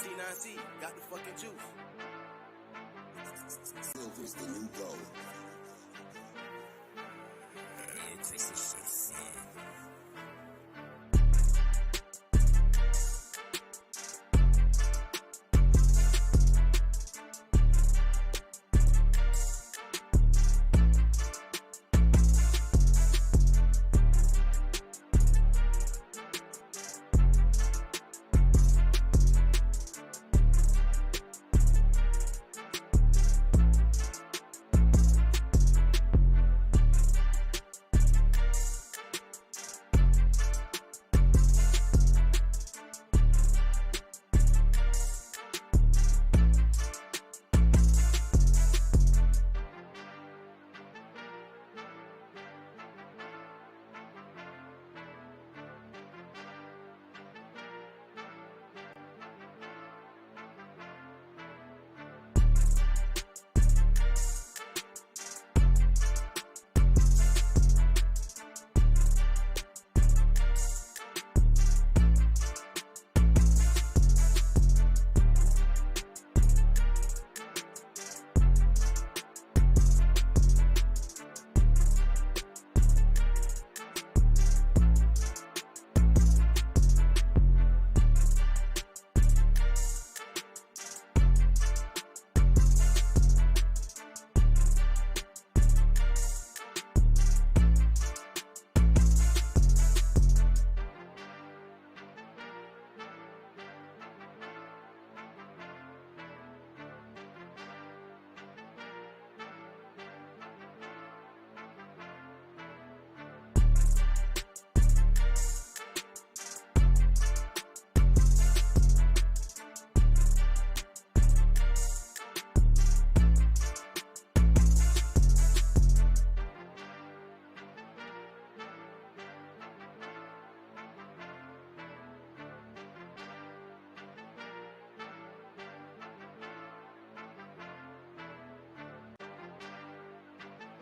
T9C got the fucking juice. Silver's the new gold. It takes the shit sin.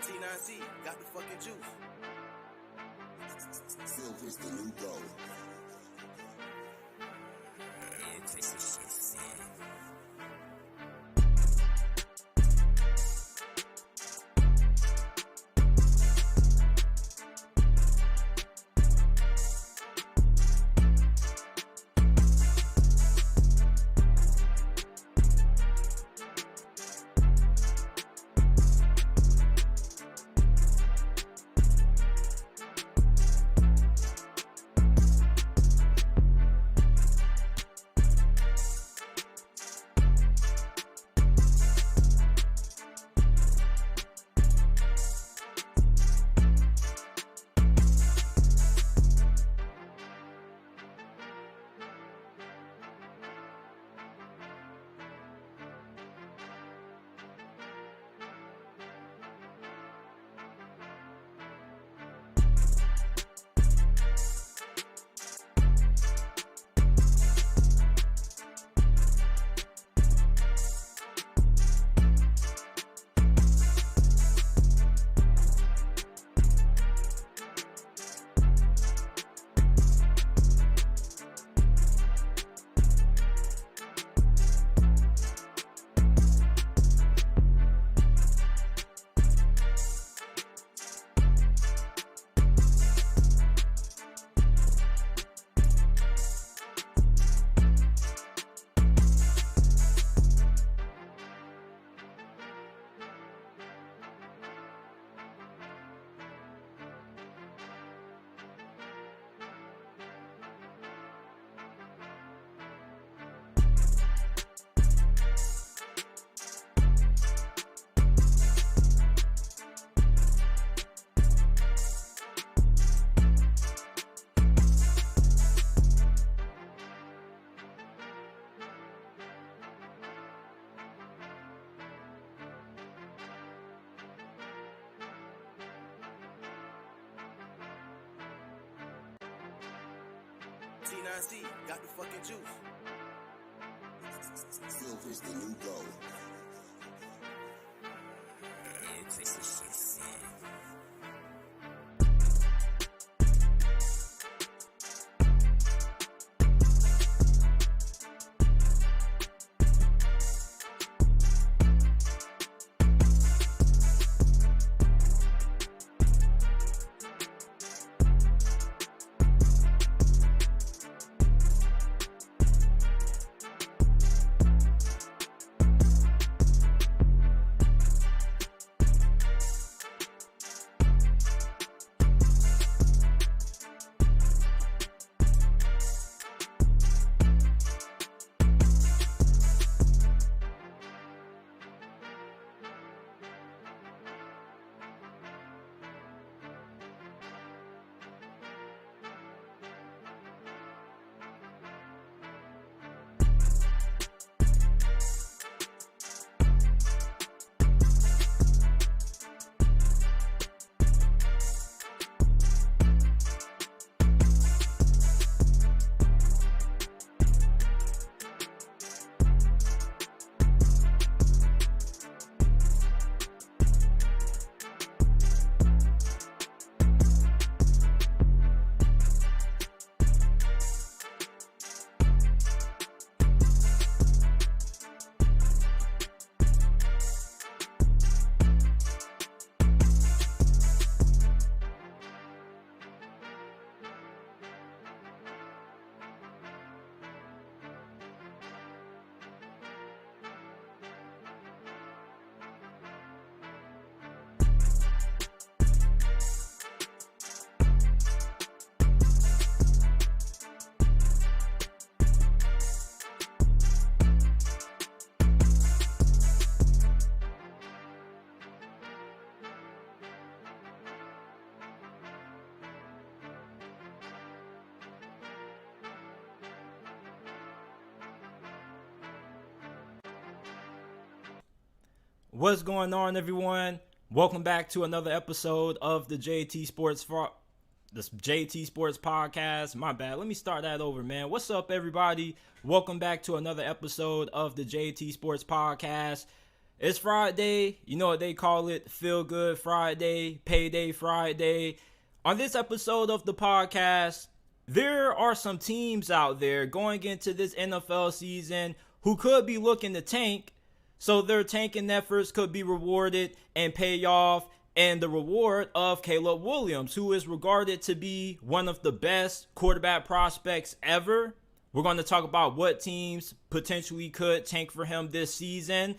T9C got the fucking juice. Silver's the new gold. It takes the shit sin. T9C got the fucking juice. Silver's the new gold. It takes the shit sin. What's going on, everyone? Welcome back to another episode of the JT Sports Podcast. My bad. Let me start that over, man. What's up, everybody? Welcome back to another episode of the JT Sports Podcast. It's Friday. You know what they call it? Feel Good Friday, Payday Friday. On this episode of the podcast, there are some teams out there going into this NFL season who could be looking to tank. So their tanking efforts could be rewarded and pay off. And the reward of Caleb Williams, who is regarded to be one of the best quarterback prospects ever. We're going to talk about what teams potentially could tank for him this season.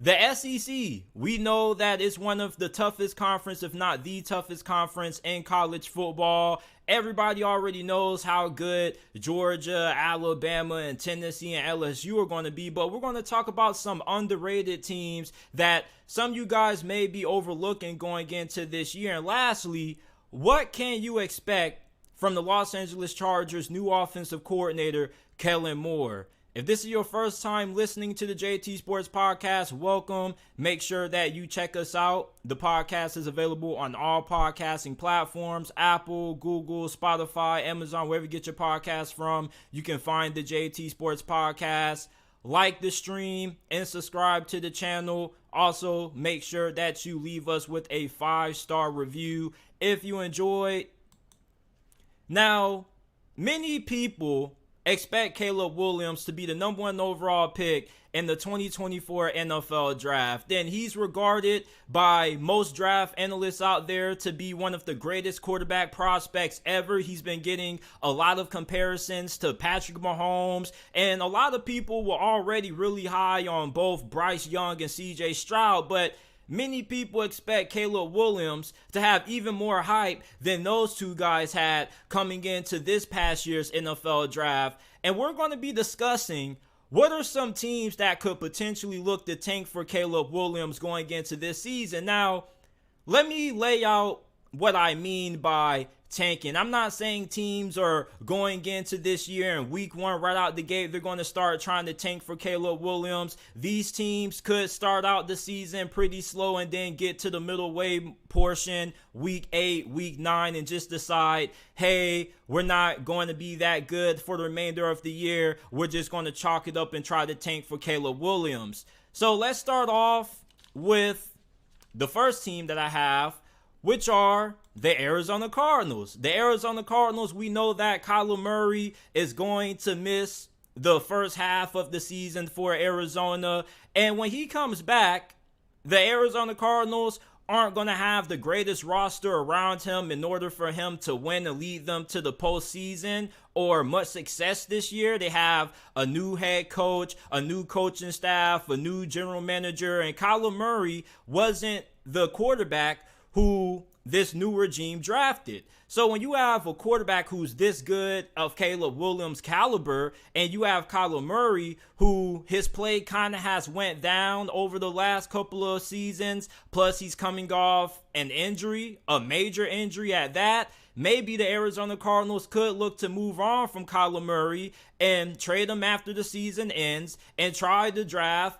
The SEC, we know that it's one of the toughest conference, if not the toughest conference in college football. Everybody already knows how good Georgia, Alabama, and Tennessee and LSU are going to be, but we're going to talk about some underrated teams that some of you guys may be overlooking going into this year. And lastly, what can you expect from the Los Angeles Chargers' new offensive coordinator, Kellen Moore? If this is your first time listening to the JT Sports Podcast, welcome. Make sure that you check us out. The podcast is available on all podcasting platforms: Apple, Google, Spotify, Amazon, wherever you get your podcast from. You can find the JT Sports Podcast. Like the stream and subscribe to the channel. Also, make sure that you leave us with a 5-star review if you enjoyed. Now, many people expect Caleb Williams to be the number 1 overall pick in the 2024 NFL draft. Then he's regarded by most draft analysts out there to be one of the greatest quarterback prospects ever. He's been getting a lot of comparisons to Patrick Mahomes, and a lot of people were already really high on both Bryce Young and CJ Stroud, but many people expect Caleb Williams to have even more hype than those two guys had coming into this past year's NFL draft. And we're going to be discussing what are some teams that could potentially look to tank for Caleb Williams going into this season. Now, let me lay out what I mean by tanking. I'm not saying teams are going into this year in week 1 right out the gate, they're going to start trying to tank for Caleb Williams. These teams could start out the season pretty slow and then get to the middle way portion, week 8, week 9, and just decide, hey, we're not going to be that good for the remainder of the year. We're just going to chalk it up and try to tank for Caleb Williams. So let's start off with the first team that I have, which are the Arizona Cardinals. The Arizona Cardinals, we know that Kyler Murray is going to miss the first half of the season for Arizona. And when he comes back, the Arizona Cardinals aren't going to have the greatest roster around him in order for him to win and lead them to the postseason or much success this year. They have a new head coach, a new coaching staff, a new general manager, and Kyler Murray wasn't the quarterback who this new regime drafted. So when you have a quarterback who's this good of Caleb Williams' caliber, and you have Kyler Murray, who his play kind of has went down over the last couple of seasons, plus he's coming off an injury, a major injury at that, maybe the Arizona Cardinals could look to move on from Kyler Murray and trade him after the season ends and try to draft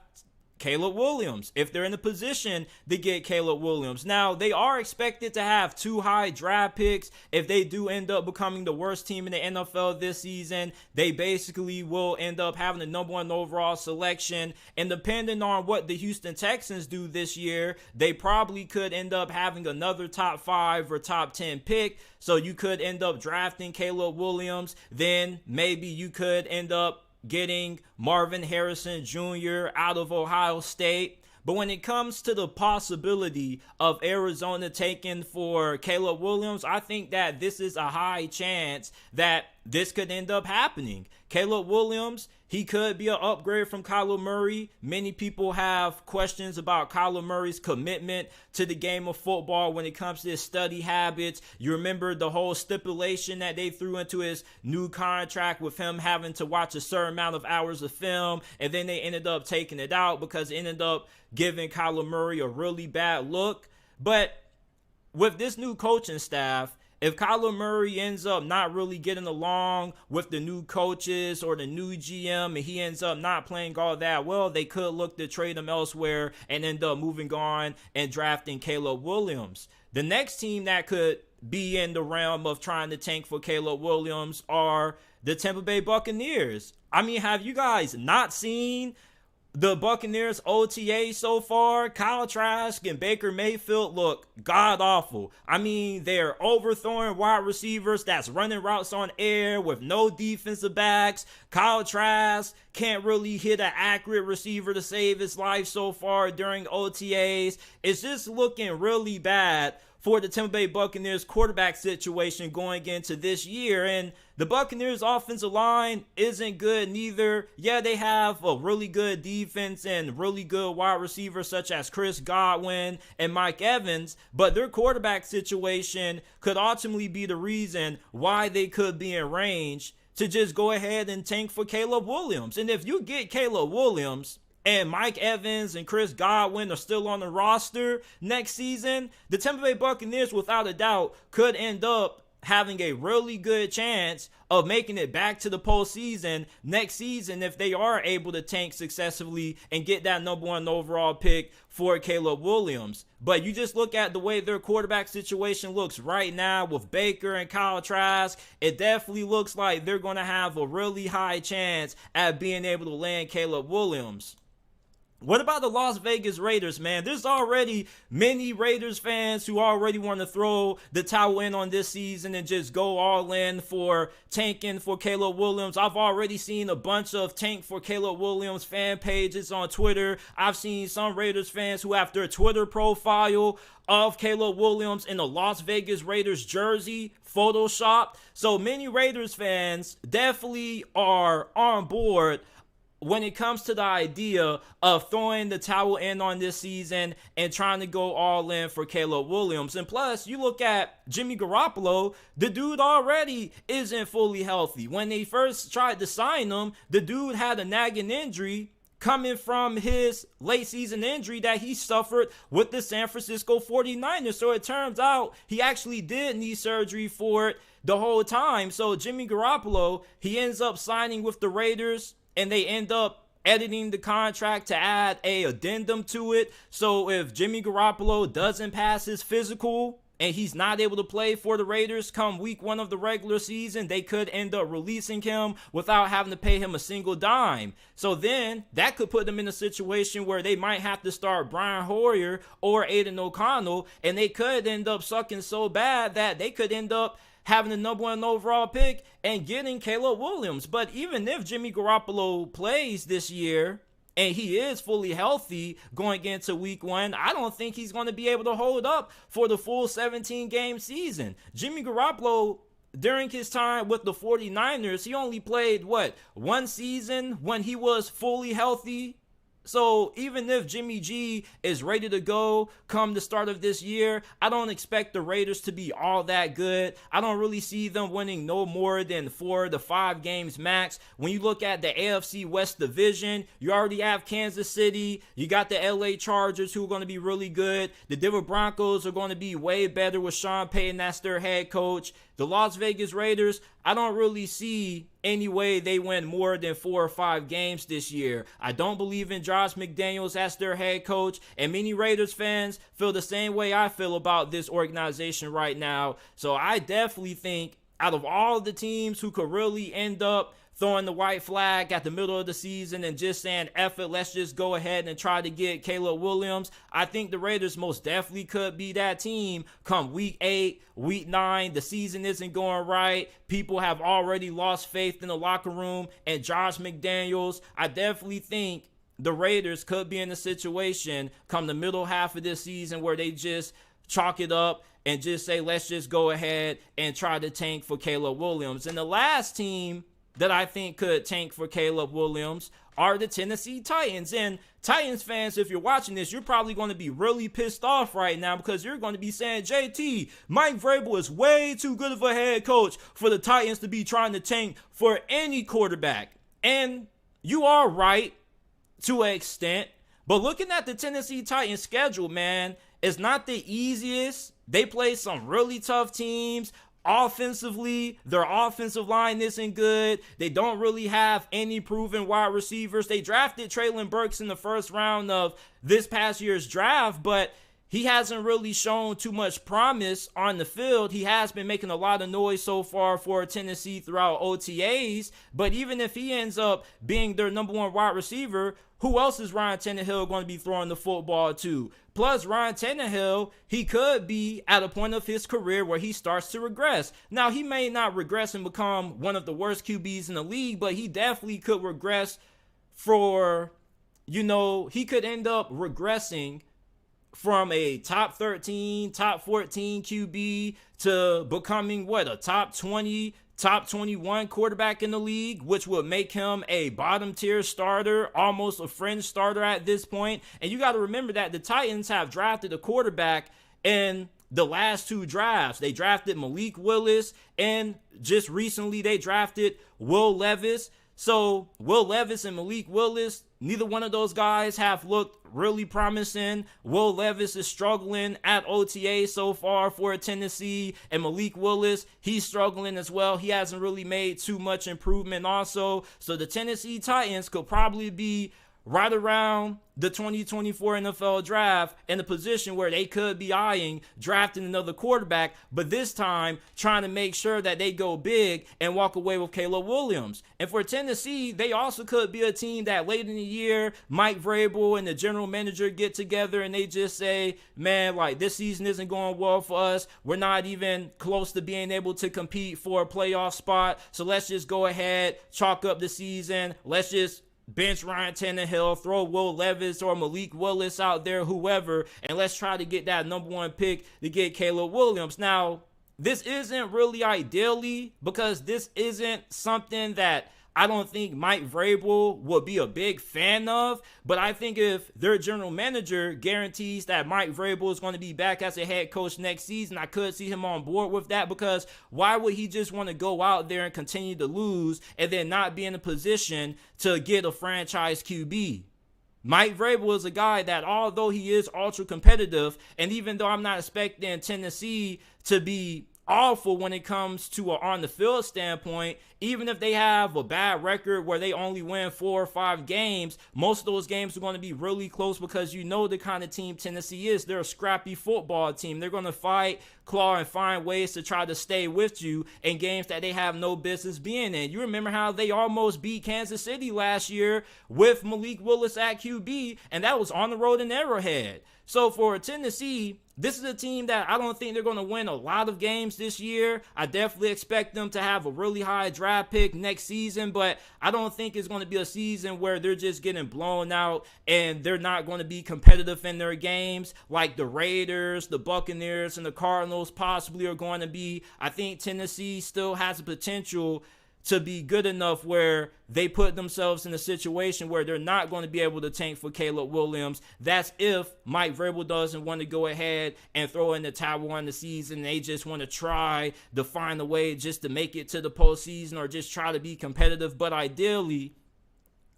Caleb Williams, if they're in a position to get Caleb Williams. Now, they are expected to have 2 high draft picks. If they do end up becoming the worst team in the NFL this season, they basically will end up having the number 1 overall selection. And depending on what the Houston Texans do this year, they probably could end up having another top 5 or top 10 pick. So you could end up drafting Caleb Williams. Then maybe you could end up getting Marvin Harrison Jr. out of Ohio State. But when it comes to the possibility of Arizona taking for Caleb Williams, I think that this is a high chance that this could end up happening. Caleb Williams, he could be an upgrade from Kyler Murray. Many people have questions about Kyler Murray's commitment to the game of football when it comes to his study habits. You remember the whole stipulation that they threw into his new contract with him having to watch a certain amount of hours of film, and then they ended up taking it out because it ended up giving Kyler Murray a really bad look. But with this new coaching staff, if Kyler Murray ends up not really getting along with the new coaches or the new GM and he ends up not playing all that well, they could look to trade him elsewhere and end up moving on and drafting Caleb Williams. The next team that could be in the realm of trying to tank for Caleb Williams are the Tampa Bay Buccaneers. I mean, have you guys not seen the Buccaneers OTA so far? Kyle Trask and Baker Mayfield look god-awful. I mean, they're overthrowing wide receivers that's running routes on air with no defensive backs. Kyle Trask can't really hit an accurate receiver to save his life so far during OTAs. It's just looking really bad for the Tampa Bay Buccaneers quarterback situation going into this year. And the Buccaneers offensive line isn't good neither. Yeah, they have a really good defense and really good wide receivers such as Chris Godwin and Mike Evans, but their quarterback situation could ultimately be the reason why they could be in range to just go ahead and tank for Caleb Williams. And if you get Caleb Williams and Mike Evans and Chris Godwin are still on the roster next season, the Tampa Bay Buccaneers, without a doubt, could end up having a really good chance of making it back to the postseason next season if they are able to tank successfully and get that number 1 overall pick for Caleb Williams. But you just look at the way their quarterback situation looks right now with Baker and Kyle Trask, it definitely looks like they're going to have a really high chance at being able to land Caleb Williams. What about the Las Vegas Raiders, man? There's already many Raiders fans who already want to throw the towel in on this season and just go all in for tanking for Caleb Williams. I've already seen a bunch of tank for Caleb Williams fan pages on Twitter. I've seen some Raiders fans who have their Twitter profile of Caleb Williams in a Las Vegas Raiders jersey photoshopped. So many Raiders fans definitely are on board when it comes to the idea of throwing the towel in on this season and trying to go all in for Caleb Williams. And plus, you look at Jimmy Garoppolo, the dude already isn't fully healthy. When they first tried to sign him, the dude had a nagging injury coming from his late season injury that he suffered with the San Francisco 49ers. So it turns out he actually did need surgery for it the whole time. So Jimmy Garoppolo, he ends up signing with the Raiders, and they end up editing the contract to add a addendum to it. So if Jimmy Garoppolo doesn't pass his physical and he's not able to play for the Raiders come week 1 of the regular season, they could end up releasing him without having to pay him a single dime. So then that could put them in a situation where they might have to start Brian Hoyer or Aiden O'Connell, and they could end up sucking so bad that they could end up having the number 1 overall pick and getting Caleb Williams. But even if Jimmy Garoppolo plays this year and he is fully healthy going into week 1, I don't think he's going to be able to hold up for the full 17-game season. Jimmy Garoppolo, during his time with the 49ers, he only played, 1 season when he was fully healthy? So even if Jimmy G is ready to go come the start of this year, I don't expect the Raiders to be all that good. I don't really see them winning no more than 4 to 5 games max. When you look at the AFC West division, you already have Kansas City. You got the LA Chargers, who are going to be really good. The Denver Broncos are going to be way better with Sean Payton as their head coach. The Las Vegas Raiders, I don't really see any way they win more than 4 or 5 games this year. I don't believe in Josh McDaniels as their head coach, and many Raiders fans feel the same way I feel about this organization right now. So I definitely think out of all the teams who could really end up throwing the white flag at the middle of the season and just saying, F it, let's just go ahead and try to get Caleb Williams, I think the Raiders most definitely could be that team come week 8, week 9. The season isn't going right. People have already lost faith in the locker room and Josh McDaniels. I definitely think the Raiders could be in a situation come the middle half of this season where they just chalk it up and just say, let's just go ahead and try to tank for Caleb Williams. And the last team that I think could tank for Caleb Williams are the Tennessee Titans. And Titans fans, if you're watching this, you're probably going to be really pissed off right now because you're going to be saying, JT, Mike Vrabel is way too good of a head coach for the Titans to be trying to tank for any quarterback. And you are right to an extent, but looking at the Tennessee Titans schedule, man, it's not the easiest. They play some really tough teams. Offensively, their offensive line isn't good. They don't really have any proven wide receivers. They drafted Treylon Burks in the first round of this past year's draft, but he hasn't really shown too much promise on the field. He has been making a lot of noise so far for Tennessee throughout OTAs, but even if he ends up being their number one wide receiver, who else is Ryan Tannehill going to be throwing the football to? Plus, Ryan Tannehill, he could be at a point of his career where he starts to regress. Now, he may not regress and become one of the worst QBs in the league, but he definitely could regress he could end up regressing from a top 13, top 14 QB to becoming a top 20, top 21 quarterback in the league, which would make him a bottom tier starter, almost a fringe starter at this point. And you got to remember that the Titans have drafted a quarterback in the last two drafts. They drafted Malik Willis, and just recently they drafted Will Levis. So Will Levis and Malik Willis, neither one of those guys have looked really promising. Will Levis is struggling at OTA so far for Tennessee, and Malik Willis, he's struggling as well. He hasn't really made too much improvement also. So the Tennessee Titans could probably be right around the 2024 NFL draft in a position where they could be eyeing drafting another quarterback, but this time trying to make sure that they go big and walk away with Caleb Williams. And for Tennessee, they also could be a team that late in the year, Mike Vrabel and the general manager get together and they just say, man, this season isn't going well for us. We're not even close to being able to compete for a playoff spot. So let's just go ahead, chalk up the season. Let's just bench Ryan Tannehill, throw Will Levis or Malik Willis out there, whoever, and let's try to get that number one pick to get Caleb Williams. Now, this isn't really ideally because this isn't something that I don't think Mike Vrabel would be a big fan of, but I think if their general manager guarantees that Mike Vrabel is going to be back as a head coach next season, I could see him on board with that, because why would he just want to go out there and continue to lose and then not be in a position to get a franchise QB? Mike Vrabel is a guy that, although he is ultra competitive, and even though I'm not expecting Tennessee to be awful when it comes to an on the field standpoint, even if they have a bad record where they only win 4 or 5 games, most of those games are going to be really close, because you know the kind of team Tennessee is. They're a scrappy football team. They're going to fight, claw, and find ways to try to stay with you in games that they have no business being in. You remember how they almost beat Kansas City last year with Malik Willis at QB, and that was on the road in Arrowhead. So for Tennessee, this is a team that I don't think they're going to win a lot of games this year. I definitely expect them to have a really high draft pick next season, but I don't think it's going to be a season where they're just getting blown out and they're not going to be competitive in their games like the Raiders, the Buccaneers, and the Cardinals possibly are going to be. I think Tennessee still has the potential to be good enough where they put themselves in a situation where they're not going to be able to tank for Caleb Williams. That's if Mike Vrabel doesn't want to go ahead and throw in the towel on the season. They just want to try to find a way just to make it to the postseason or just try to be competitive. But ideally,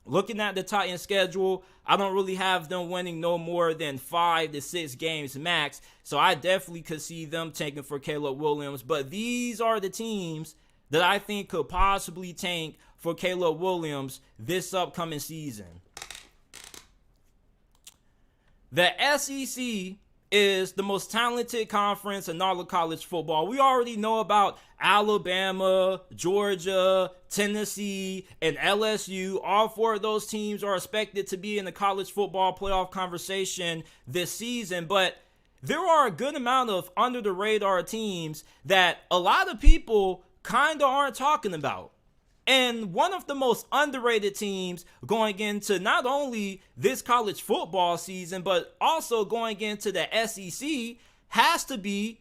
looking at the Titans schedule, I don't really have them winning no more than 5 to 6 games max. So I definitely could see them tanking for Caleb Williams. But these are the teams that I think could possibly tank for Caleb Williams this upcoming season. The SEC is the most talented conference in all of college football. We already know about Alabama, Georgia, Tennessee, and LSU. All 4 of those teams are expected to be in the college football playoff conversation this season, but there are a good amount of under-the-radar teams that a lot of people kind of aren't talking about. And one of the most underrated teams going into not only this college football season, but also going into the SEC has to be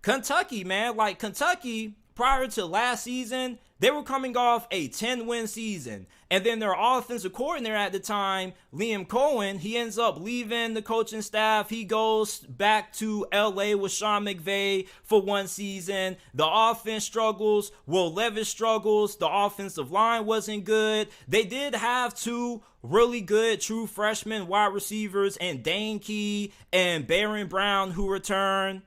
Kentucky, man. Like, Kentucky, prior to last season, they were coming off a 10-win season. And then their offensive coordinator at the time, Liam Cohen, he ends up leaving the coaching staff. He goes back to LA with Sean McVay for 1 season. The offense struggles. Will Levis struggles. The offensive line wasn't good. They did have 2 really good true freshman wide receivers, and Dane Key and Baron Brown, who returned.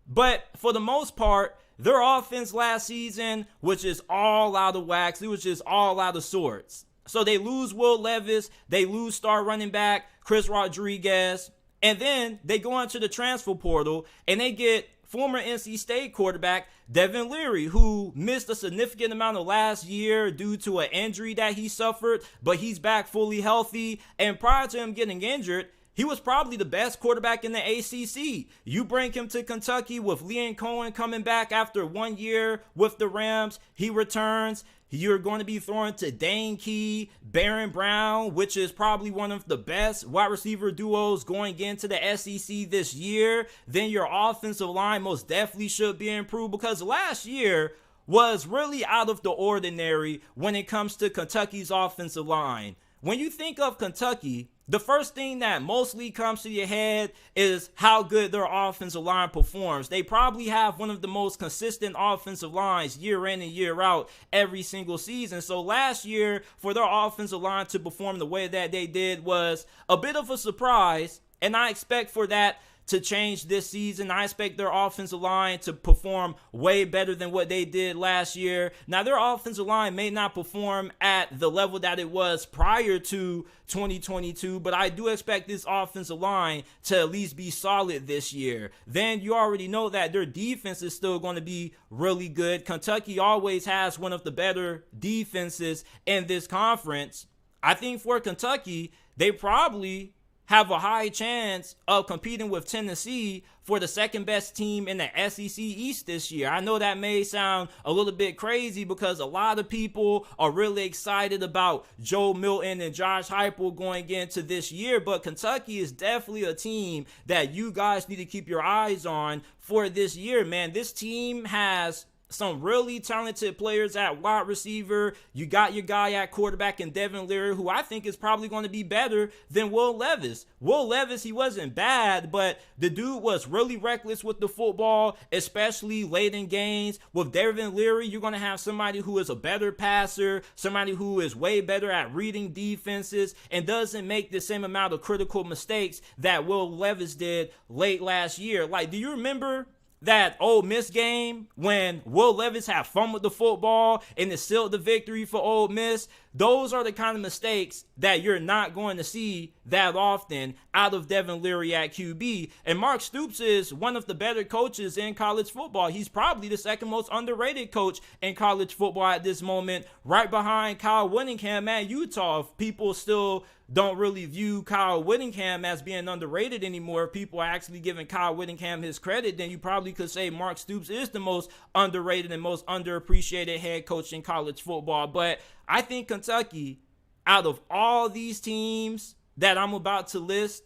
But for the most part, their offense last season was just all out of wax. It was just all out of sorts. So they lose Will Levis. They lose star running back Chris Rodriguez. And then they go into the transfer portal and they get former NC State quarterback Devin Leary, who missed a significant amount of last year due to an injury that he suffered, but he's back fully healthy. And prior to him getting injured, he was probably the best quarterback in the ACC. You bring him to Kentucky with Liam Cohen coming back after 1 year with the Rams. He returns. You're going to be throwing to Dane Key, Baron Brown, which is probably one of the best wide receiver duos going into the SEC this year. Then your offensive line most definitely should be improved, because last year was really out of the ordinary when it comes to Kentucky's offensive line. When you think of Kentucky, the first thing that mostly comes to your head is how good their offensive line performs. They probably have one of the most consistent offensive lines year in and year out every single season. So last year, for their offensive line to perform the way that they did was a bit of a surprise, and I expect for that to change this season. I expect their offensive line to perform way better than what they did last year. Now, their offensive line may not perform at the level that it was prior to 2022, but I do expect this offensive line to at least be solid this year. Then you already know that their defense is still going to be really good. Kentucky always has one of the better defenses in this conference. I think for Kentucky, they probably have a high chance of competing with Tennessee for the second best team in the SEC East this year. I know that may sound a little bit crazy because a lot of people are really excited about Joe Milton and Josh Heupel going into this year, but Kentucky is definitely a team that you guys need to keep your eyes on for this year, man. This team has some really talented players at wide receiver. You got your guy at quarterback in Devin Leary, who I think is probably going to be better than Will Levis. Will Levis, he wasn't bad, but the dude was really reckless with the football, especially late in games. With Devin Leary, you're going to have somebody who is a better passer, somebody who is way better at reading defenses and doesn't make the same amount of critical mistakes that Will Levis did late last year. Like, do you remember that Ole Miss game when Will Levis had fun with the football and it sealed the victory for Ole Miss? Those are the kind of mistakes that you're not going to see that often out of Devin Leary at QB. And Mark Stoops is one of the better coaches in college football. He's probably the second most underrated coach in college football at this moment, right behind Kyle Whittingham at Utah. If people still don't really view Kyle Whittingham as being underrated anymore, people are actually giving Kyle Whittingham his credit, then you probably could say Mark Stoops is the most underrated and most underappreciated head coach in college football. But I think Kentucky, out of all these teams that I'm about to list,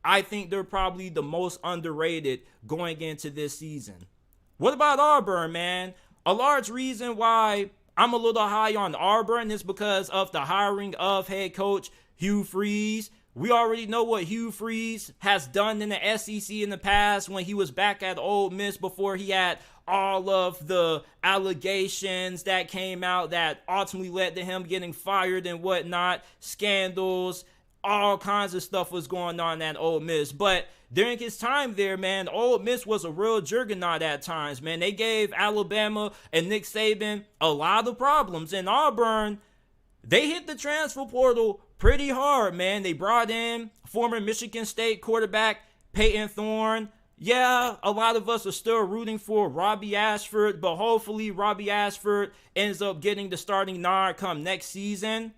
I think they're probably the most underrated going into this season. What about Auburn, man? A large reason why I'm a little high on Auburn is because of the hiring of head coach Hugh Freeze. We already know what Hugh Freeze has done in the SEC in the past when he was back at Ole Miss before he had all of the allegations that came out that ultimately led to him getting fired and whatnot, scandals, all kinds of stuff was going on at Ole Miss. But during his time there, man, Ole Miss was a real juggernaut at times, man. They gave Alabama and Nick Saban a lot of problems. And Auburn, they hit the transfer portal pretty hard, man. They brought in former Michigan State quarterback Peyton Thorne. Yeah, a lot of us are still rooting for Robbie Ashford, but hopefully Robbie Ashford ends up getting the starting nod come next season.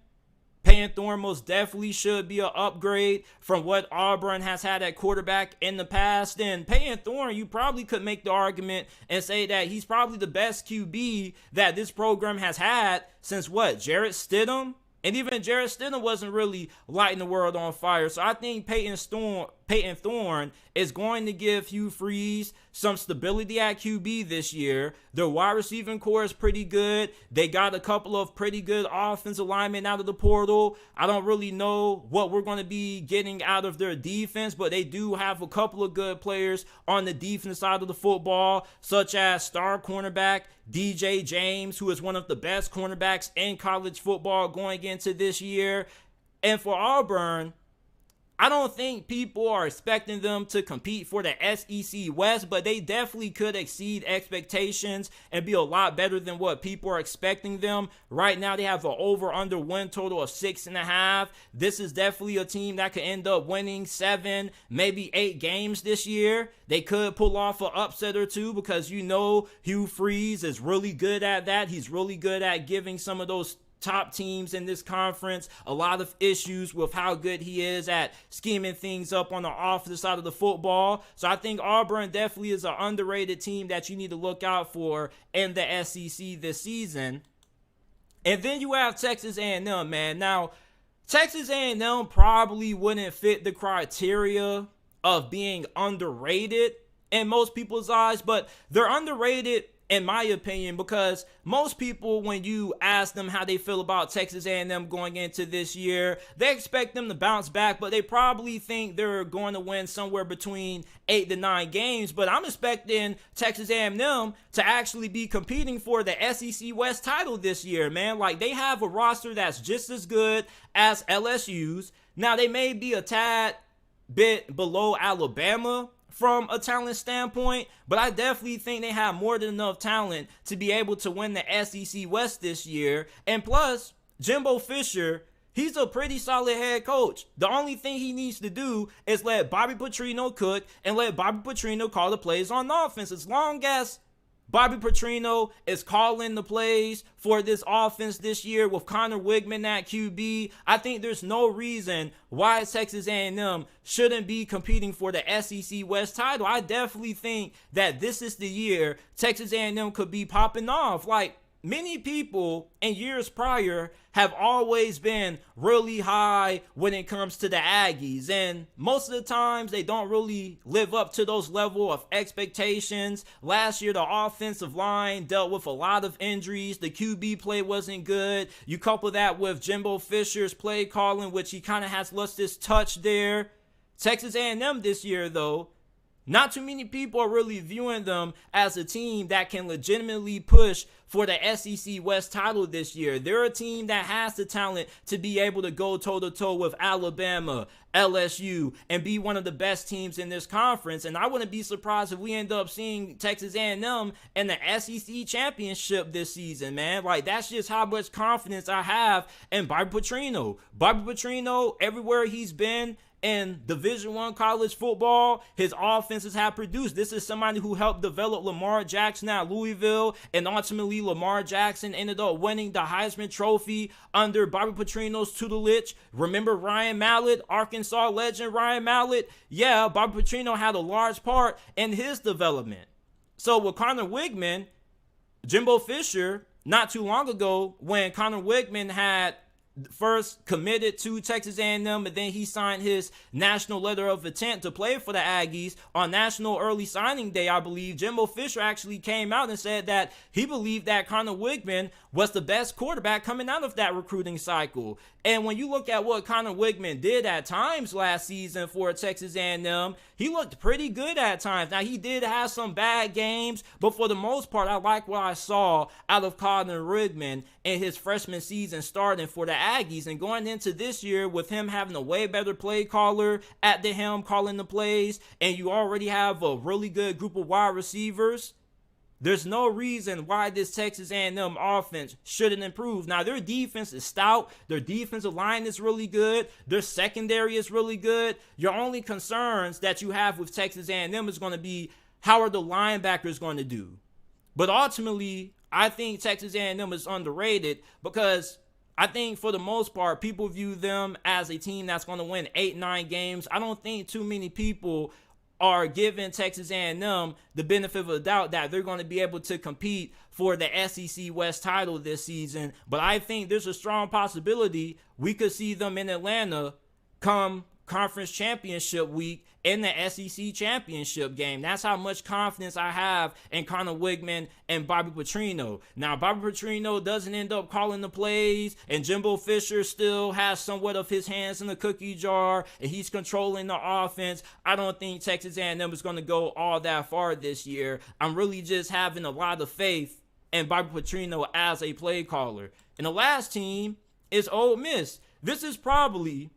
Peyton Thorne most definitely should be an upgrade from what Auburn has had at quarterback in the past. And Peyton Thorne, you probably could make the argument and say that he's probably the best QB that this program has had since what, Jarrett Stidham? And even Jarrett Stidham wasn't really lighting the world on fire. So I think Peyton Thorne is going to give Hugh Freeze some stability at QB this year. Their wide receiving core is pretty good. They got a couple of pretty good offensive linemen out of the portal. I don't really know what we're going to be getting out of their defense, but they do have a couple of good players on the defense side of the football, such as star cornerback DJ James, who is one of the best cornerbacks in college football going into this year. And for Auburn, I don't think people are expecting them to compete for the SEC West, but they definitely could exceed expectations and be a lot better than what people are expecting them. Right now, they have an over-under win total of 6.5. This is definitely a team that could end up winning 7, maybe 8 games this year. They could pull off an upset or two because Hugh Freeze is really good at that. He's really good at giving some of those top teams in this conference a lot of issues with how good he is at scheming things up on the offensive side of the football. So I think Auburn definitely is an underrated team that you need to look out for in the SEC this season. And then you have Texas A&M, man. Now, Texas A&M probably wouldn't fit the criteria of being underrated in most people's eyes, but they're underrated in my opinion, because most people, when you ask them how they feel about Texas A&M going into this year, they expect them to bounce back, but they probably think they're going to win somewhere between 8 to 9 games. But I'm expecting Texas A&M to actually be competing for the SEC West title this year, man. Like, they have a roster that's just as good as LSU's. Now, they may be a tad bit below Alabama from a talent standpoint, but I definitely think they have more than enough talent to be able to win the SEC West this year. And plus, Jimbo Fisher, he's a pretty solid head coach. The only thing he needs to do is let Bobby Petrino cook and let Bobby Petrino call the plays on offense. As long as Bobby Petrino is calling the plays for this offense this year with Connor Wigman at QB, I think there's no reason why Texas A&M shouldn't be competing for the SEC West title. I definitely think that this is the year Texas A&M could be popping off. Like, many people in years prior have always been really high when it comes to the Aggies, and most of the times they don't really live up to those level of expectations. Last year, the offensive line dealt with a lot of injuries. The QB play wasn't good. You couple that with Jimbo Fisher's play calling, which he kind of has lost his touch there. Texas A&M this year, though, not too many people are really viewing them as a team that can legitimately push for the SEC West title this year. They're a team that has the talent to be able to go toe-to-toe with Alabama, LSU, and be one of the best teams in this conference. And I wouldn't be surprised if we end up seeing Texas A&M in the SEC championship this season, man. Like, that's just how much confidence I have in Bobby Petrino. Bobby Petrino, everywhere he's been in Division I college football, his offenses have produced. This is somebody who helped develop Lamar Jackson at Louisville, and ultimately Lamar Jackson ended up winning the Heisman Trophy under Bobby Petrino's tutelage. Remember Ryan Mallett, Arkansas legend Ryan Mallett? Yeah, Bobby Petrino had a large part in his development. So with Connor Wigman, Jimbo Fisher, not too long ago, when Connor Wigman had first committed to Texas A&M, and then he signed his national letter of intent to play for the Aggies on National Early Signing Day, I believe. Jimbo Fisher actually came out and said that he believed that Connor Wigman was the best quarterback coming out of that recruiting cycle. And when you look at what Connor Wigman did at times last season for Texas A&M, he looked pretty good at times. Now, he did have some bad games, but for the most part, I like what I saw out of Connor Wigman in his freshman season starting for the Aggies. And going into this year with him having a way better play caller at the helm calling the plays, and you already have a really good group of wide receivers, there's no reason why this Texas A&M offense shouldn't improve. Now, their defense is stout. Their defensive line is really good. Their secondary is really good. Your only concerns that you have with Texas A&M is going to be, how are the linebackers going to do? But ultimately, I think Texas A&M is underrated because I think for the most part, people view them as a team that's going to win 8-9 games. I don't think too many people are giving Texas A&M the benefit of the doubt that they're going to be able to compete for the SEC West title this season. But I think there's a strong possibility we could see them in Atlanta come conference championship week in the SEC championship game. That's how much confidence I have in Connor Wigman and Bobby Petrino. Now, Bobby Petrino doesn't end up calling the plays, and Jimbo Fisher still has somewhat of his hands in the cookie jar, and he's controlling the offense. I don't think Texas A&M is going to go all that far this year. I'm really just having a lot of faith in Bobby Petrino as a play caller. And the last team is Ole Miss. This is probably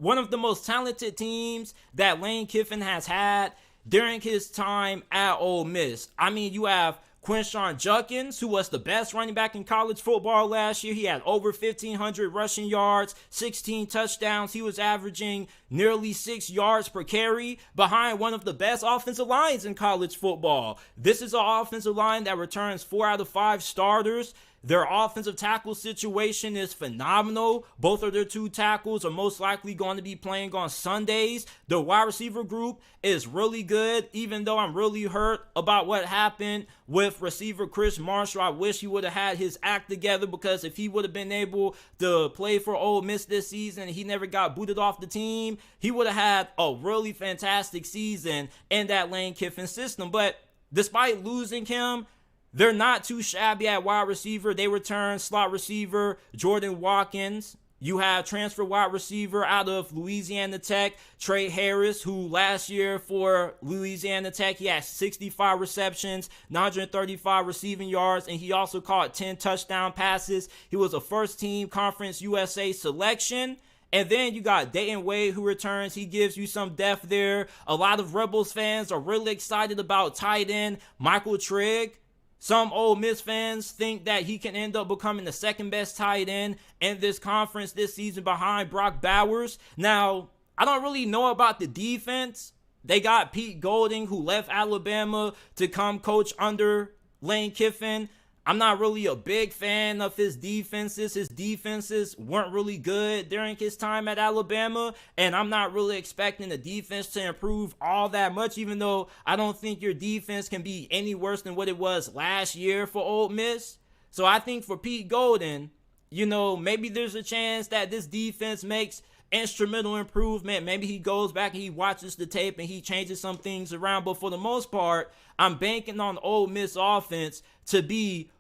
one of the most talented teams that Lane Kiffin has had during his time at Ole Miss. I mean, you have Quinshon Judkins, who was the best running back in college football last year. He had over 1,500 rushing yards, 16 touchdowns. He was averaging nearly 6 yards per carry behind one of the best offensive lines in college football. This is an offensive line that returns 4 out of 5 starters. Their offensive tackle situation is phenomenal. Both of their 2 tackles are most likely going to be playing on Sundays. The wide receiver group is really good, even though I'm really hurt about what happened with receiver Chris Marshall. I wish he would have had his act together, because if he would have been able to play for Ole Miss this season and he never got booted off the team, he would have had a really fantastic season in that Lane Kiffin system. But despite losing him, they're not too shabby at wide receiver. They return slot receiver Jordan Watkins. You have transfer wide receiver out of Louisiana Tech, Trey Harris, who last year for Louisiana Tech, he had 65 receptions, 935 receiving yards, and he also caught 10 touchdown passes. He was a first-team Conference USA selection. And then you got Dayton Wade, who returns. He gives you some depth there. A lot of Rebels fans are really excited about tight end Michael Trigg. Some Ole Miss fans think that he can end up becoming the second best tight end in this conference this season behind Brock Bowers. Now, I don't really know about the defense. They got Pete Golding, who left Alabama to come coach under Lane Kiffin. I'm not really a big fan of his defenses. His defenses weren't really good during his time at Alabama, and I'm not really expecting the defense to improve all that much, even though I don't think your defense can be any worse than what it was last year for Ole Miss. So I think for Pete Golding, maybe there's a chance that this defense makes instrumental improvement. Maybe he goes back and he watches the tape and he changes some things around. But for the most part, I'm banking on Ole Miss offense to be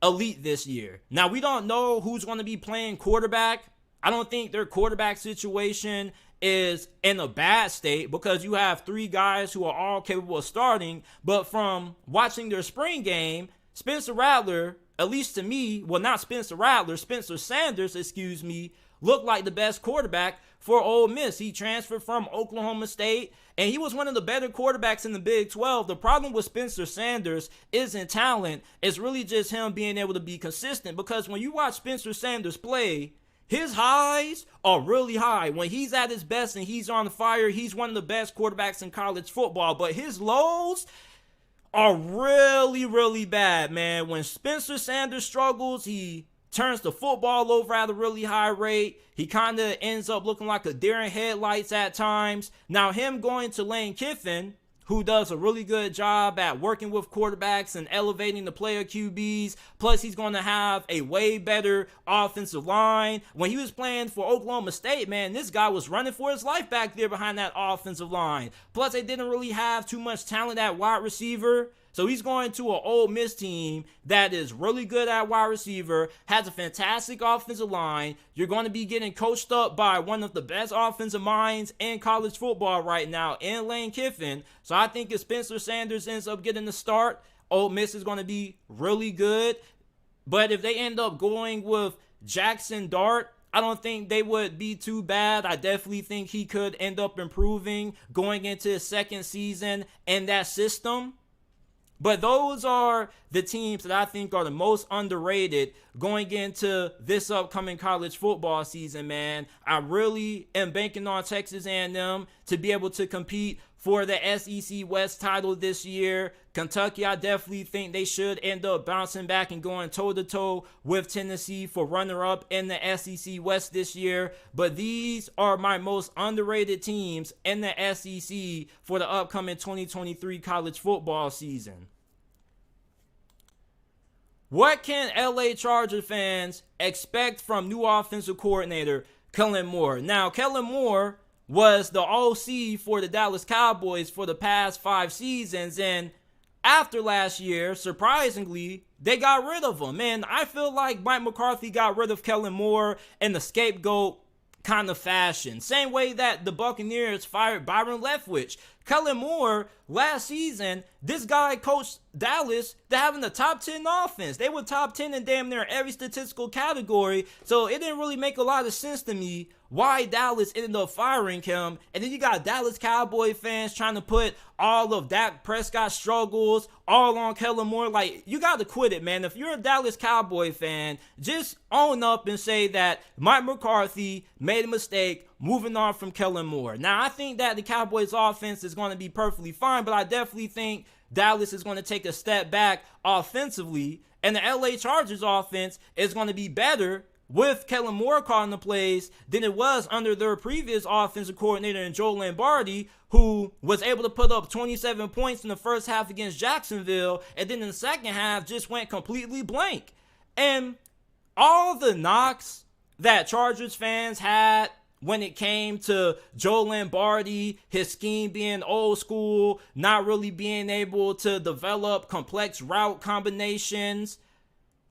elite this year. Now, we don't know who's going to be playing quarterback. I don't think their quarterback situation is in a bad state, because you have 3 guys who are all capable of starting. But from watching their spring game, Spencer Rattler, at least to me, well, not Spencer Rattler, Spencer Sanders, looked like the best quarterback for Ole Miss. He transferred from Oklahoma State, and he was one of the better quarterbacks in the Big 12. The problem with Spencer Sanders isn't talent. It's really just him being able to be consistent, because when you watch Spencer Sanders play, his highs are really high. When he's at his best and he's on fire, he's one of the best quarterbacks in college football. But his lows are really, really bad, man. When Spencer Sanders struggles, he turns the football over at a really high rate. He kind of ends up looking like a deer in headlights at times. Now, him going to Lane Kiffin, who does a really good job at working with quarterbacks and elevating the player QBs. Plus, he's going to have a way better offensive line. When he was playing for Oklahoma State, man, this guy was running for his life back there behind that offensive line. Plus, they didn't really have too much talent at wide receiver. So he's going to an Ole Miss team that is really good at wide receiver, has a fantastic offensive line. You're going to be getting coached up by one of the best offensive minds in college football right now, in Lane Kiffin. So I think if Spencer Sanders ends up getting the start, Ole Miss is going to be really good. But if they end up going with Jackson Dart, I don't think they would be too bad. I definitely think he could end up improving going into his second season in that system. But those are the teams that I think are the most underrated going into this upcoming college football season, man. I really am banking on Texas A&M to be able to compete for the SEC West title this year. Kentucky, I definitely think they should end up bouncing back and going toe-to-toe with Tennessee for runner-up in the SEC West this year. But these are my most underrated teams in the SEC for the upcoming 2023 college football season. What can LA Charger fans expect from new offensive coordinator Kellen Moore? Now, Kellen Moore was the OC for the Dallas Cowboys for the past 5 seasons, and after last year, surprisingly, they got rid of him. And I feel like Mike McCarthy got rid of Kellen Moore in the scapegoat kind of fashion. Same way that the Buccaneers fired Byron Leftwich. Kellen Moore, last season, this guy coached Dallas, they're having a top 10 offense. They were top 10 in damn near every statistical category. So it didn't really make a lot of sense to me why Dallas ended up firing him. And then you got Dallas Cowboy fans trying to put all of Dak Prescott's struggles all on Kellen Moore. Like, you got to quit it, man. If you're a Dallas Cowboy fan, just own up and say that Mike McCarthy made a mistake moving on from Kellen Moore. Now, I think that the Cowboys offense is going to be perfectly fine, but I definitely think Dallas is going to take a step back offensively, and the LA Chargers offense is going to be better with Kellen Moore calling the plays than it was under their previous offensive coordinator in Joe Lombardi, who was able to put up 27 points in the first half against Jacksonville, and then in the second half just went completely blank. And all the knocks that Chargers fans had when it came to Joe Lombardi, his scheme being old school, not really being able to develop complex route combinations,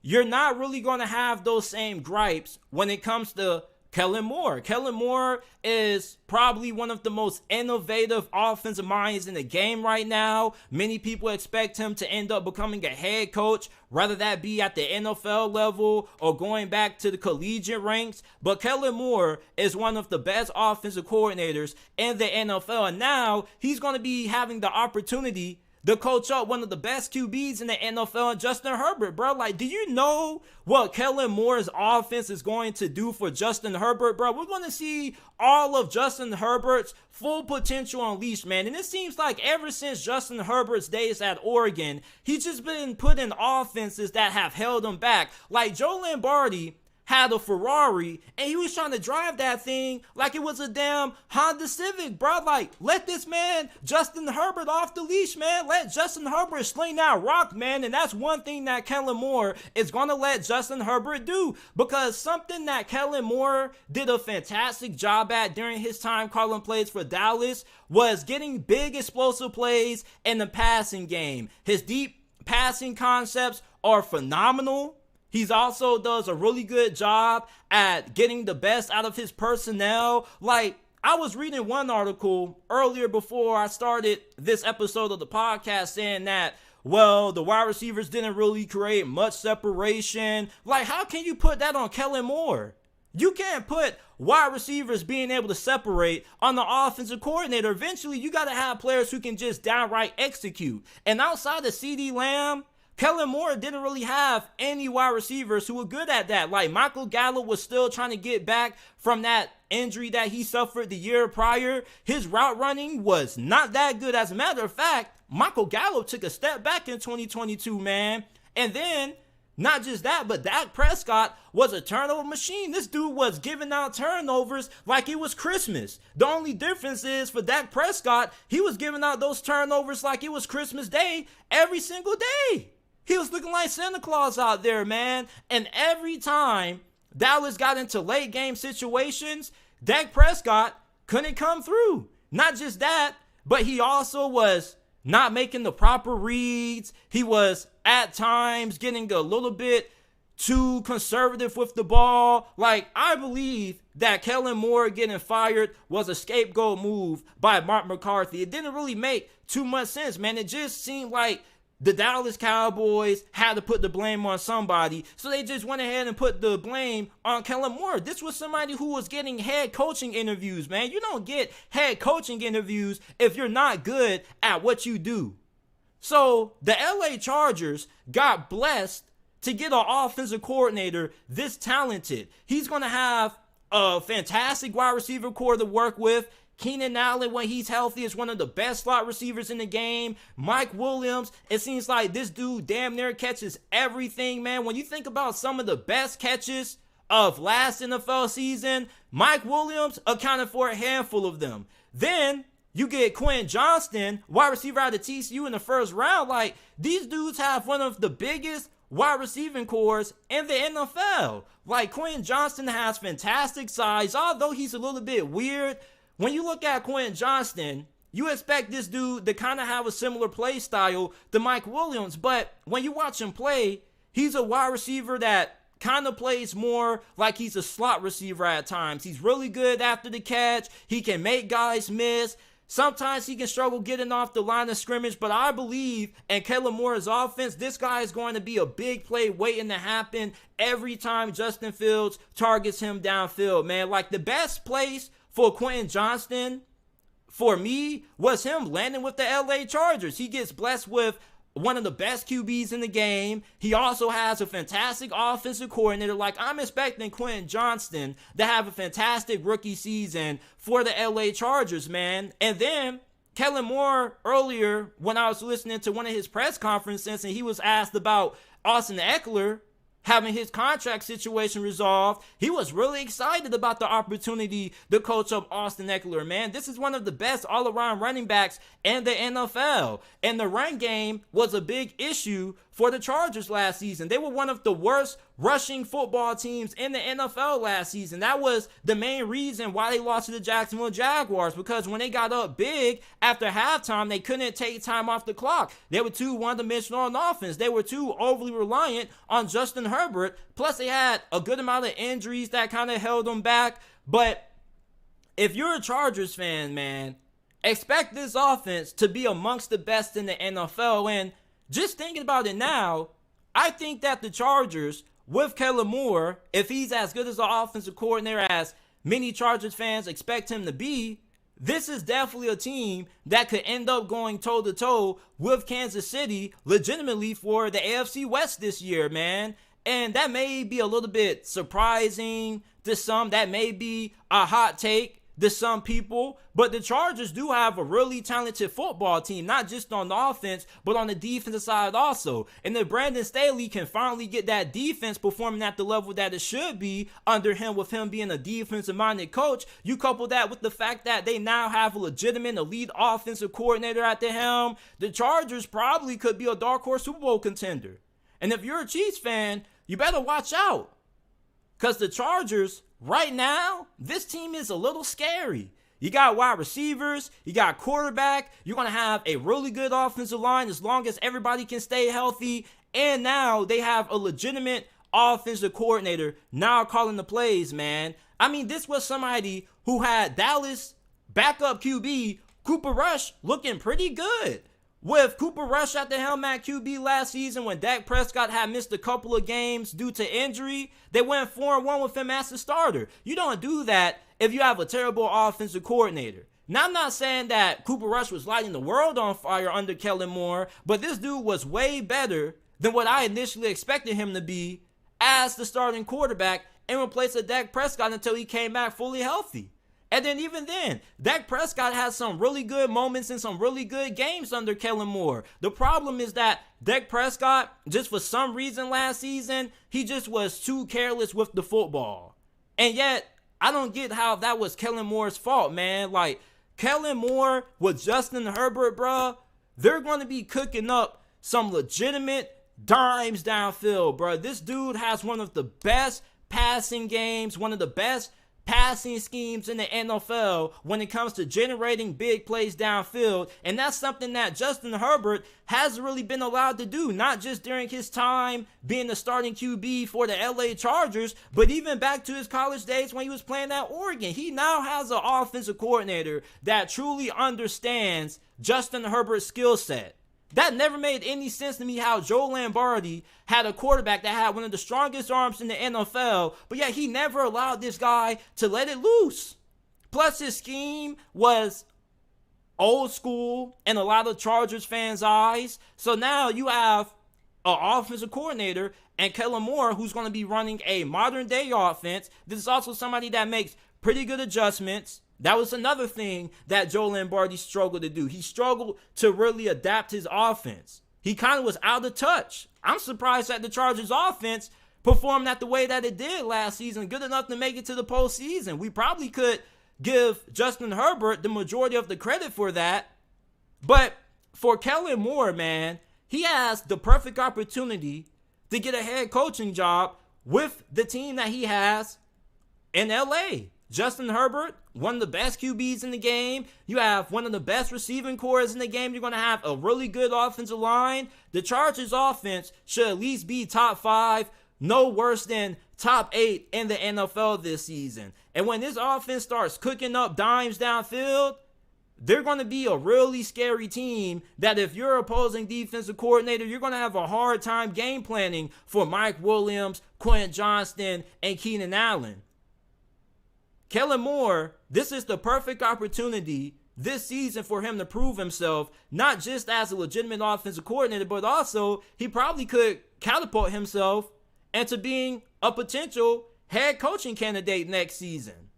you're not really going to have those same gripes when it comes to Kellen Moore. Kellen Moore is probably one of the most innovative offensive minds in the game right now. Many people expect him to end up becoming a head coach, whether that be at the NFL level or going back to the collegiate ranks. But Kellen Moore is one of the best offensive coordinators in the NFL. And now he's going to be having the opportunity to coach up one of the best QBs in the NFL, Justin Herbert, bro. Like, do you know what Kellen Moore's offense is going to do for Justin Herbert, bro? We're going to see all of Justin Herbert's full potential unleashed, man. And it seems like ever since Justin Herbert's days at Oregon, he's just been put in offenses that have held him back. Like, Joe Lombardi had a Ferrari, and he was trying to drive that thing like it was a damn Honda Civic, bro. Like, let this man, Justin Herbert, off the leash, man. Let Justin Herbert sling that rock, man. And that's one thing that Kellen Moore is going to let Justin Herbert do, because something that Kellen Moore did a fantastic job at during his time calling plays for Dallas was getting big explosive plays in the passing game. His deep passing concepts are phenomenal. He also does a really good job at getting the best out of his personnel. Like, I was reading one article earlier before I started this episode of the podcast saying that, well, the wide receivers didn't really create much separation. Like, how can you put that on Kellen Moore? You can't put wide receivers being able to separate on the offensive coordinator. Eventually, you got to have players who can just downright execute. And outside of CeeDee Lamb, Kellen Moore didn't really have any wide receivers who were good at that. Like, Michael Gallup was still trying to get back from that injury that he suffered the year prior. His route running was not that good. As a matter of fact, Michael Gallup took a step back in 2022, man. And then, not just that, but Dak Prescott was a turnover machine. This dude was giving out turnovers like it was Christmas. The only difference is for Dak Prescott, he was giving out those turnovers like it was Christmas Day every single day. He was looking like Santa Claus out there, man. And every time Dallas got into late game situations, Dak Prescott couldn't come through. Not just that, but he also was not making the proper reads. He was at times getting a little bit too conservative with the ball. Like, I believe that Kellen Moore getting fired was a scapegoat move by Mark McCarthy. It didn't really make too much sense, man. It just seemed like the Dallas Cowboys had to put the blame on somebody, so they just went ahead and put the blame on Kellen Moore. This was somebody who was getting head coaching interviews, man. You don't get head coaching interviews if you're not good at what you do. So the LA Chargers got blessed to get an offensive coordinator this talented. He's going to have a fantastic wide receiver core to work with. Keenan Allen, when he's healthy, is one of the best slot receivers in the game. Mike Williams, it seems like this dude damn near catches everything, man. When you think about some of the best catches of last NFL season, Mike Williams accounted for a handful of them. Then you get Quentin Johnston, wide receiver out of TCU in the first round. Like, these dudes have one of the biggest wide receiving cores in the NFL. Like, Quentin Johnston has fantastic size, although he's a little bit weird. When you look at Quentin Johnston, you expect this dude to kind of have a similar play style to Mike Williams. But when you watch him play, he's a wide receiver that kind of plays more like he's a slot receiver at times. He's really good after the catch. He can make guys miss. Sometimes he can struggle getting off the line of scrimmage, but I believe in Kellen Moore's offense, this guy is going to be a big play waiting to happen every time Justin Fields targets him downfield, man. Like, the best place for Quentin Johnston, for me, was him landing with the LA Chargers. He gets blessed with one of the best QBs in the game. He also has a fantastic offensive coordinator. Like, I'm expecting Quentin Johnston to have a fantastic rookie season for the LA Chargers, man. And then Kellen Moore, earlier when I was listening to one of his press conferences and he was asked about Austin Eckler having his contract situation resolved, he was really excited about the opportunity to coach up Austin Eckler, man. This is one of the best all-around running backs in the NFL. And the run game was a big issue for the Chargers last season. They were one of the worst rushing football teams in the NFL last season. That was the main reason why they lost to the Jacksonville Jaguars, because when they got up big after halftime, they couldn't take time off the clock. They were too one-dimensional on offense. They were too overly reliant on Justin Herbert. Plus, they had a good amount of injuries that kind of held them back. But if you're a Chargers fan, man, expect this offense to be amongst the best in the NFL. And just thinking about it now, I think that the Chargers, with Kellen Moore, if he's as good as an offensive coordinator as many Chargers fans expect him to be, this is definitely a team that could end up going toe-to-toe with Kansas City legitimately for the AFC West this year, man. And that may be a little bit surprising to some. That may be a hot take to some people, but the Chargers do have a really talented football team, not just on the offense, but on the defensive side also. And if Brandon Staley can finally get that defense performing at the level that it should be under him, with him being a defensive-minded coach, you couple that with the fact that they now have a legitimate elite offensive coordinator at the helm, the Chargers probably could be a dark horse Super Bowl contender. And if you're a Chiefs fan, you better watch out, because the Chargers, right now, this team is a little scary. You got wide receivers, you got quarterback, you're going to have a really good offensive line as long as everybody can stay healthy, and now they have a legitimate offensive coordinator now calling the plays, man. I mean, this was somebody who had Dallas backup QB Cooper Rush looking pretty good. With Cooper Rush at the helm at QB last season, when Dak Prescott had missed a couple of games due to injury, they went 4-1 with him as the starter. You don't do that if you have a terrible offensive coordinator. Now, I'm not saying that Cooper Rush was lighting the world on fire under Kellen Moore, but this dude was way better than what I initially expected him to be as the starting quarterback in replace of Dak Prescott until he came back fully healthy. And then even then, Dak Prescott has some really good moments and some really good games under Kellen Moore. The problem is that Dak Prescott, just for some reason last season, he just was too careless with the football. And yet, I don't get how that was Kellen Moore's fault, man. Like, Kellen Moore with Justin Herbert, bruh, they're going to be cooking up some legitimate dimes downfield, bruh. This dude has one of the best passing games, one of the best passing schemes in the NFL when it comes to generating big plays downfield, and that's something that Justin Herbert hasn't really been allowed to do, not just during his time being the starting QB for the LA Chargers, but even back to his college days when he was playing at Oregon. He now has an offensive coordinator that truly understands Justin Herbert's skill set. That never made any sense to me, how Joe Lombardi had a quarterback that had one of the strongest arms in the NFL, but yet he never allowed this guy to let it loose. Plus, his scheme was old school in a lot of Chargers fans' eyes. So now you have an offensive coordinator and Kellen Moore, who's going to be running a modern-day offense. This is also somebody that makes pretty good adjustments. That was another thing that Joe Lombardi struggled to do. He struggled to really adapt his offense. He kind of was out of touch. I'm surprised that the Chargers offense performed at the way that it did last season, good enough to make it to the postseason. We probably could give Justin Herbert the majority of the credit for that. But for Kellen Moore, man, he has the perfect opportunity to get a head coaching job with the team that he has in LA. Justin Herbert, one of the best QBs in the game. You have one of the best receiving cores in the game. You're going to have a really good offensive line. The Chargers offense should at least be top 5, no worse than top 8 in the NFL this season. And when this offense starts cooking up dimes downfield, they're going to be a really scary team that if you're opposing defensive coordinator, you're going to have a hard time game planning for Mike Williams, Quentin Johnston, and Keenan Allen. Kellen Moore, this is the perfect opportunity this season for him to prove himself, not just as a legitimate offensive coordinator, but also he probably could catapult himself into being a potential head coaching candidate next season.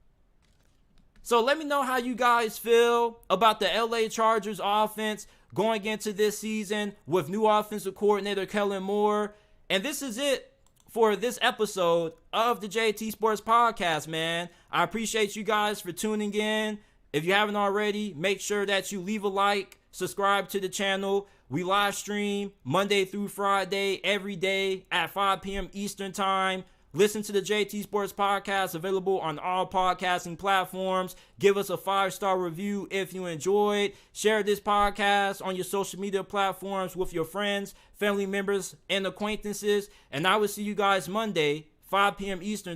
So let me know how you guys feel about the LA Chargers offense going into this season with new offensive coordinator Kellen Moore. And this is it for this episode of the JT Sports Podcast, man. I appreciate you guys for tuning in. If you haven't already, make sure that you leave a like, subscribe to the channel. We live stream Monday through Friday, every day at 5 p.m. Eastern Time. Listen to the JT Sports Podcast, available on all podcasting platforms. Give us a 5-star review if you enjoyed. Share this podcast on your social media platforms with your friends, family members, and acquaintances. And I will see you guys Monday, 5 p.m. Eastern